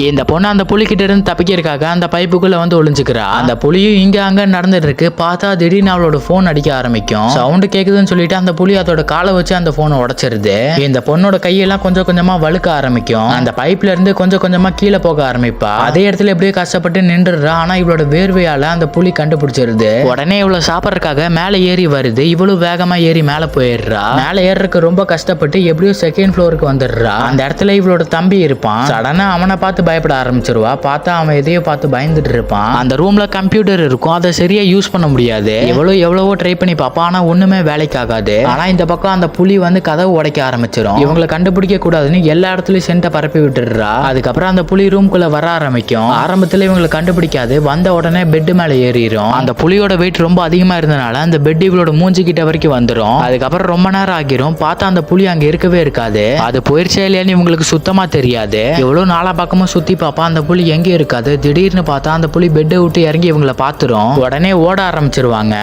இந்த பொண்ணு அந்த புலிகிட்ட இருந்து தப்பிக்கிறதுக்காக அந்த பைப்புக்குள்ள வந்து ஒளிஞ்சுக்கிறா. அந்த புலியும் இங்க அங்க நடந்துட்டு இருக்கு. பார்த்தா திடீர்னு அவளோட போன் அடிக்க ஆரம்பிக்கும். சவுண்ட் கேக்குதுன்னு சொல்லிட்டு அந்த புலி அதோட காலை வச்சு அந்த போனை உடைச்சிருது. இந்த பொண்ணோட கையெல்லாம் கொஞ்சம் கொஞ்சமா வழுக்க ஆரம்பிக்கும். அந்த பைப்ல இருந்து கொஞ்சம் கொஞ்சமா கீழே போக ஆரம்பிப்பா. அதே இடத்துல எப்படியே கஷ்டப்பட்டு நின்றுடுறா. ஆனா இவளோட வேர்வையால அந்த புலி கண்டுபிடிச்சிருது. உடனே இவ்வளவு சாப்பிடறதுக்காக மேல ஏறி வருது. இவ்வளவு வேகமா ஏறி மேல போயிடுறா. மேல ஏறதுக்கு ரொம்ப கஷ்டப்பட்டு எப்படியோ செகண்ட் ஃப்ளோருக்கு வந்துடுறா. அந்த இடத்துல இவளோட தம்பி இருப்பான். சடனா அவனை பார்த்து பயப்பட ஆரம்பிச்சிருவா. பார்த்தா அவன் எதையோ பார்த்து பயந்துட்டு இருப்பான். அந்த ரூம்ல கம்ப்யூட்டர் இருக்கும். அதை சரியா யூஸ் பண்ண முடியாது. எவ்வளவோ ட்ரை பண்ணி பாப்பா. ஆனா ஒண்ணுமே வேலைக்கு ஆகாது. ஆனா இந்த பக்கம் அந்த புலி வந்து கதவு உடைக்க ஆரம்பிச்சிடும். இவங்களை கண்டுபிடிக்க கூடாதுன்னு எல்லா இடத்துலயும் சென்ட பரப்பி விட்டுடுறா. அதுக்கப்புறம் அந்த புலி ரூம்குள்ள வர ஆரம்பிக்கும். ஆரம்பத்துல இவங்களை கண்டுபிடிக்காது. வந்த உடனே பெட் மேல ஏறிடும். அந்த புலியோட வெயிட் ரொம்ப அதிகமா இருந்தனால அந்த பெட் இவளோட மூஞ்சி கிட்ட வரைக்கும் வந்துடும். அதுக்கப்புறம் ரொம்ப நேரம் ஆகிரும். பார்த்தா அந்த புலி அங்க இருக்கவே இருக்காது. அது போயிருச்சா இல்லையான்னு இவங்களுக்கு சுத்தமா தெரியாது. எவ்வளவு நாளா பக்கமும் சுத்தி பாப்பா. அந்த புலி எங்கே இருக்காது. திடீர்னு பார்த்தா அந்த புலி பெட்டை விட்டு இறங்கி இவங்களை பார்த்துரும். உடனே ஓட ஆரம்பிச்சிருவாங்க.